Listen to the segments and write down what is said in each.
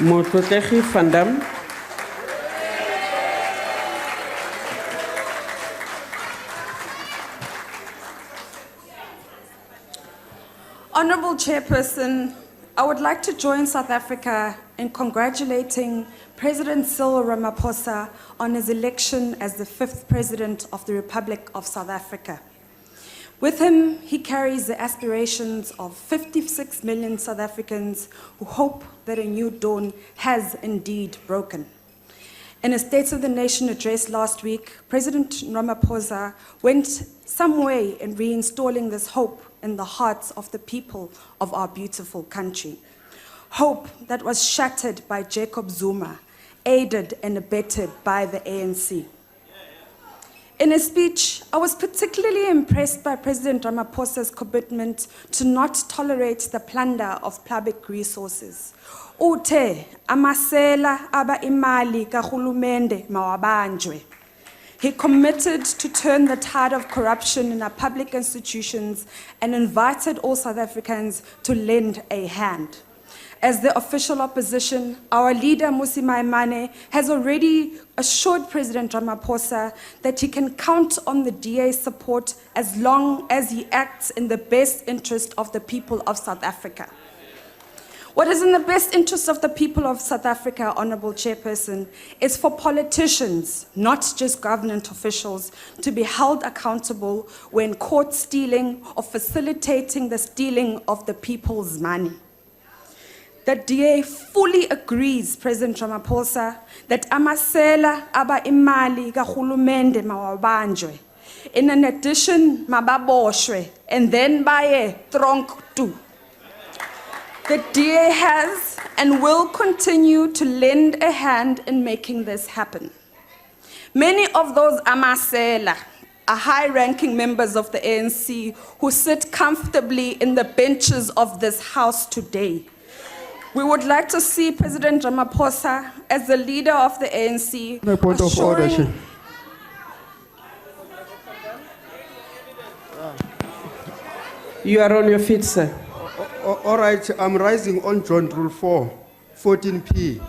Untitled van Damme. Honorable Chairperson, I would like to join South Africa in congratulating President Cyril Ramaphosa on his election as the 5th President of the Republic of South Africa. With him, he carries the aspirations of 56 million South Africans who hope that a new dawn has indeed broken. In a State of the Nation address last week, President Ramaphosa went some way in reinstalling this hope in the hearts of the people of our beautiful country. Hope that was shattered by Jacob Zuma, aided and abetted by the ANC. In his speech, I was particularly impressed by President Ramaphosa's commitment to not tolerate the plunder of public resources. Uthe amasela aba imali kahulumende mawabanjwe. He committed to turn the tide of corruption in our public institutions and invited all South Africans to lend a hand. As the official opposition, our leader, Mmusi Maimane, has already assured President Ramaphosa that he can count on the DA's support as long as he acts in the best interest of the people of South Africa. What is in the best interest of the people of South Africa, Honorable Chairperson, is for politicians, not just government officials, to be held accountable when caught stealing or facilitating the stealing of the people's money. The DA fully agrees, President Ramaphosa, that amasela aba imali kahulumende mawabanjwe. In addition, mababoshwe, and then baye tronk too. The DA has and will continue to lend a hand in making this happen. Many of those amasela are high-ranking members of the ANC who sit comfortably in the benches of this House today. We would like to see President Ramaphosa as the leader of the ANC. No point of order. You are on your feet, sir. All right, I'm rising on Joint Rule 4, 14P.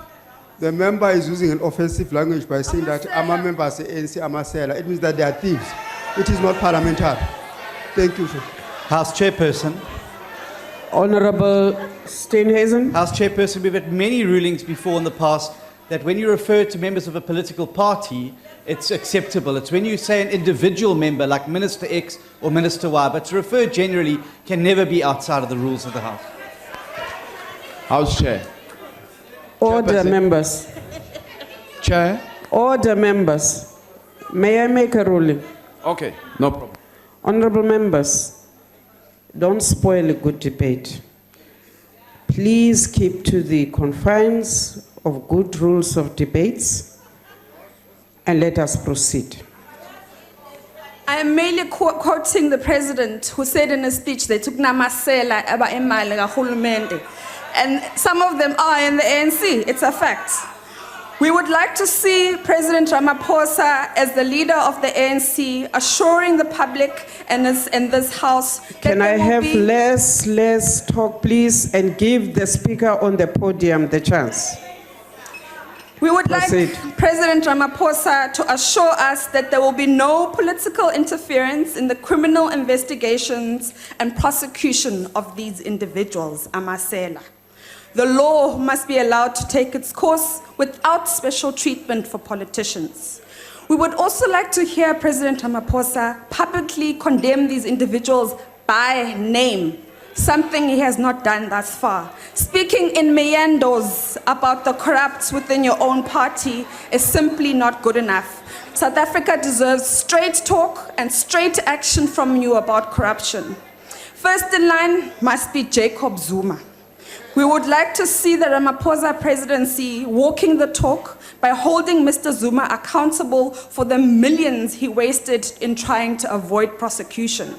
The member is using an offensive language by saying that I'm a member of the ANC, Amasela. It means that they are thieves. It is not parliamentary. Thank you, sir. House Chairperson. Honorable Steenhuisen. House Chairperson, we've had many rulings before in the past that when you refer to members of a political party, it's acceptable. It's when you say an individual member like Minister X or Minister Y, but to refer generally can never be outside of the rules of the House. House Chair. Order, members. Chair. Order, members. May I make a ruling? Okay, no problem. Honorable members, don't spoil a good debate. Please keep to the confines of good rules of debates and let us proceed. I am merely quoting the President who said in his speech they took namasela aba imali kahulumende. And some of them are in the ANC, it's a fact. We would like to see President Ramaphosa as the leader of the ANC assuring the public and this House that Can I have less talk, please, and give the speaker on the podium the chance? We would Proceed. like President Ramaphosa to assure us that there will be no political interference in the criminal investigations and prosecution of these individuals, Amasela. The law must be allowed to take its course without special treatment for politicians. We would also like to hear President Ramaphosa publicly condemn these individuals by name, something he has not done thus far. Speaking in meanders about the corrupt within your own party is simply not good enough. South Africa deserves straight talk and straight action from you about corruption. First in line must be Jacob Zuma. We would like to see the Ramaphosa presidency walking the talk by holding Mr. Zuma accountable for the millions he wasted in trying to avoid prosecution.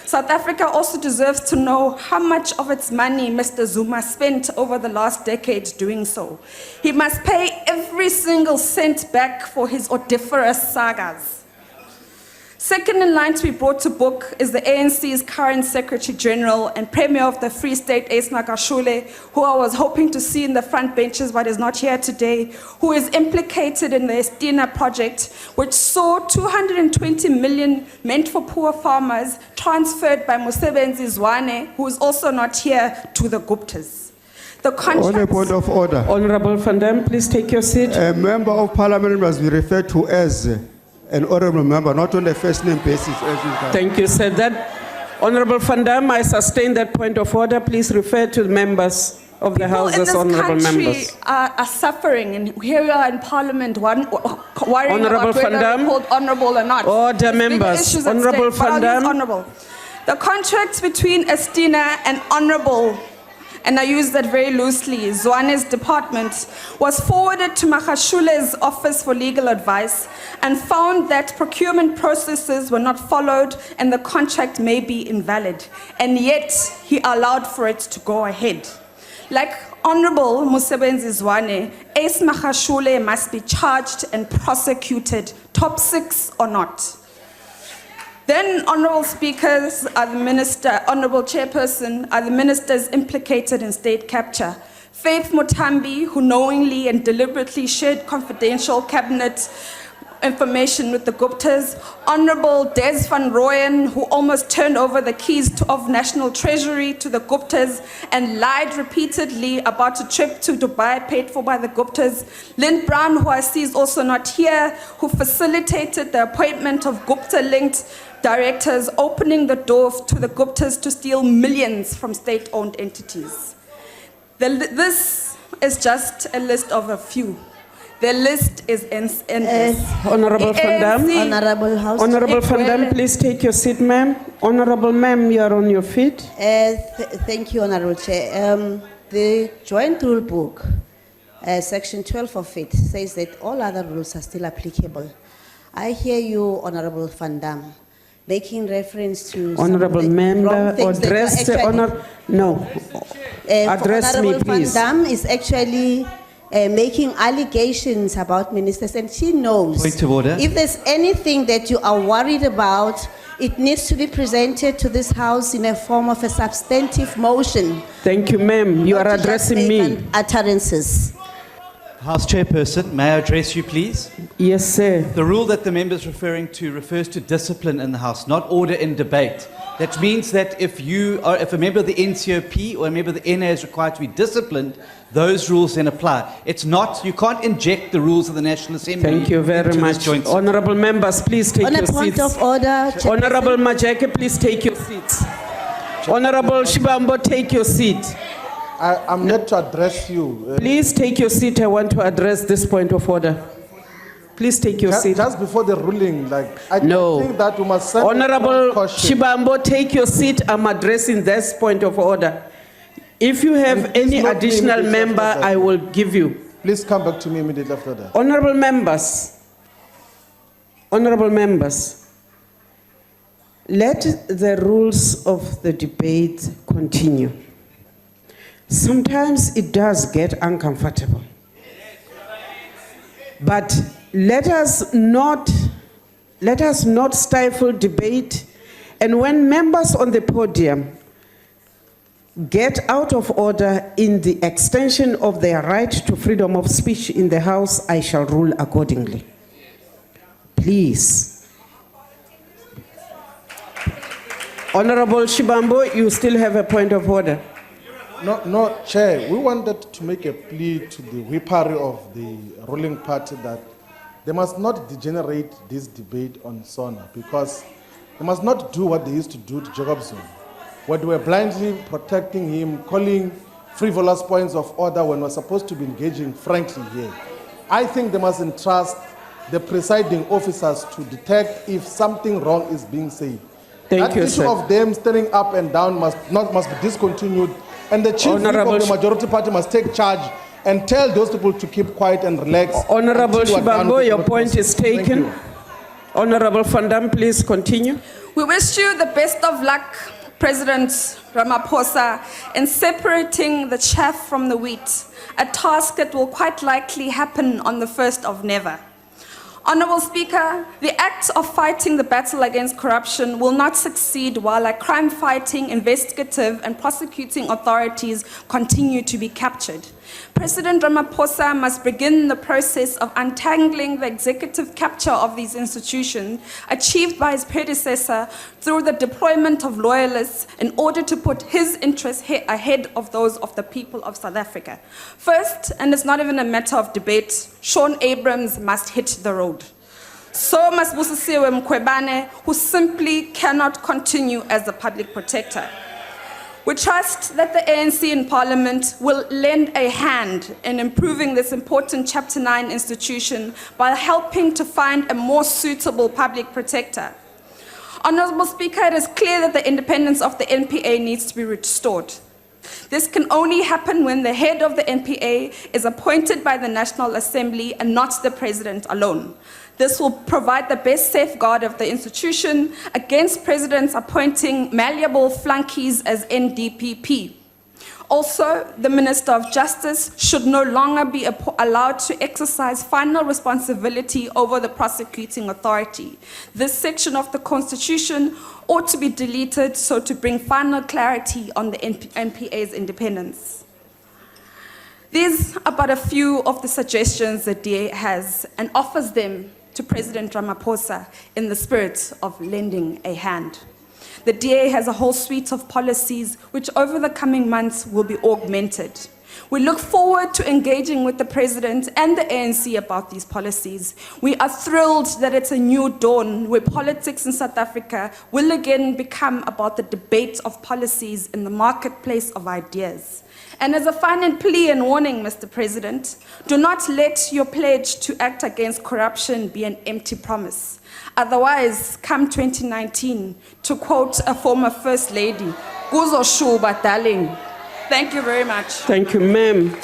South Africa also deserves to know how much of its money Mr. Zuma spent over the last decade doing so. He must pay every single cent back for his odoriferous sagas. Second in line to be brought to book is the ANC's current Secretary General and Premier of the Free State, Ace Magashule, who I was hoping to see in the front benches but is not here today, who is implicated in the Estina project, which saw 220 million meant for poor farmers transferred by Mosebenzi Zwane, who is also not here, to the Guptas. The On a contracts... point of order, Honorable Van Damme, please take your seat. a member of parliament must be referred to as an honorable member, not on a first name basis. As you can. Thank you, sir. Honorable Van Damme, I sustain that point of order. Please refer to the members of the House as honorable members. People in this country are suffering, and here we are in Parliament, worrying Honorable about Van whether Damme. they're called honourable or not. Order, There's bigger members. issues at Honourable stake, but Van I'll use Damme. honourable. The contract between Estina and honourable, and I use that very loosely, Zwane's department, was forwarded to Makashule's Office for Legal Advice and found that procurement processes were not followed and the contract may be invalid. And yet, he allowed for it to go ahead. Like Honorable Mosebenzi Zwane, Ace Makashule must be charged and prosecuted, top 6 or not. Then, honorable speakers, are the minister, honorable chairperson, are the ministers implicated in state capture. Faith Mutambi, who knowingly and deliberately shared confidential cabinet information with the Guptas. Honorable Des van Rooyen, who almost turned over the keys of National Treasury to the Guptas and lied repeatedly about a trip to Dubai paid for by the Guptas. Lynn Brown, who I see is also not here, who facilitated the appointment of Gupta-linked directors, opening the door to the Guptas to steal millions from state-owned entities. This is just a list of a few. The list is endless. Honorable Van Damme. Honorable House. Honorable Van Damme, please take your seat, ma'am. Honorable ma'am, you are on your feet. Thank you, Honorable Chair. The joint rule book, section 12 of it, says that all other rules are still applicable. I hear you, Honorable Van Damme, making reference to Honorable member, address the honor. No, address me, Honorable please. Van Damme is actually making allegations about ministers, and she knows. Point of order. If there's anything that you are worried about, it needs to be presented to this House in a form of a substantive motion. Thank you, ma'am. You are not to just addressing make me. Utterances. House Chairperson, may I address you, please? Yes, sir. The rule that the member is referring to refers to discipline in the House, not order in debate. That means that if a member of the NCOP or a member of the NA is required to be disciplined, those rules then apply. It's not, you can't inject the rules of the National Assembly. Thank you very into this much. joint- Honorable members, please take On your a point seats. of order, Honorable Majeke, please take your seats. Honorable Shibambo, take your seat. I'm not to address you. Please take your seat. I want to address this point of order. Please take your seat. Just before the ruling, I No. think that we must send Honorable caution. Shibambo, take your seat. I'm addressing this point of order. If you have And please any not be additional immediately member, after that. I will give you. Please come back to me immediately after that. Honorable members, let the rules of the debate continue. Sometimes it does get uncomfortable. But let us not stifle debate. And when members on the podium get out of order in the extension of their right to freedom of speech in the House, I shall rule accordingly. Please. Honorable Shibambo, you still have a point of order. No, Chair, we wanted to make a plea to the whippery of the ruling party that they must not degenerate this debate on SONA, because they must not do what they used to do to Jacob Zuma, where they were blindly protecting him, calling frivolous points of order when we're supposed to be engaging frankly here. I think they must entrust the presiding officers to detect if something wrong is being said. Thank you, That issue sir. of them standing up and down must be discontinued, and the chief whip Honorable of the majority party must take charge and tell those people to keep quiet and relax. Honorable until we're done Shibambo, with your the point process. is Thank taken. you. Honorable Van Damme, please continue. We wish you the best of luck, President Ramaphosa, in separating the chaff from the wheat, a task that will quite likely happen on the 1st of never. Honorable Speaker, the act of fighting the battle against corruption will not succeed while our crime-fighting, investigative and prosecuting authorities continue to be captured. President Ramaphosa must begin the process of untangling the executive capture of these institutions achieved by his predecessor through the deployment of loyalists in order to put his interests ahead of those of the people of South Africa. First, and it's not even a matter of debate, Sean Abrams must hit the road. So must Busisiwe Mkhwebane, who simply cannot continue as the public protector. We trust that the ANC in Parliament will lend a hand in improving this important Chapter 9 institution by helping to find a more suitable public protector. Honourable Speaker, it is clear that the independence of the NPA needs to be restored. This can only happen when the head of the NPA is appointed by the National Assembly and not the President alone. This will provide the best safeguard of the institution against presidents appointing malleable flunkies as NDPP. Also, the Minister of Justice should no longer be allowed to exercise final responsibility over the prosecuting authority. This section of the Constitution ought to be deleted so to bring final clarity on the NPA's independence. These are but a few of the suggestions the DA has and offers them to President Ramaphosa in the spirit of lending a hand. The DA has a whole suite of policies which over the coming months will be augmented. We look forward to engaging with the President and the ANC about these policies. We are thrilled that it's a new dawn where politics in South Africa will again become about the debate of policies in the marketplace of ideas. And as a final plea and warning, Mr. President, do not let your pledge to act against corruption be an empty promise. Otherwise, come 2019, to quote a former First Lady, "Kuzoshuba, darling." Thank you very much. Thank you, ma'am.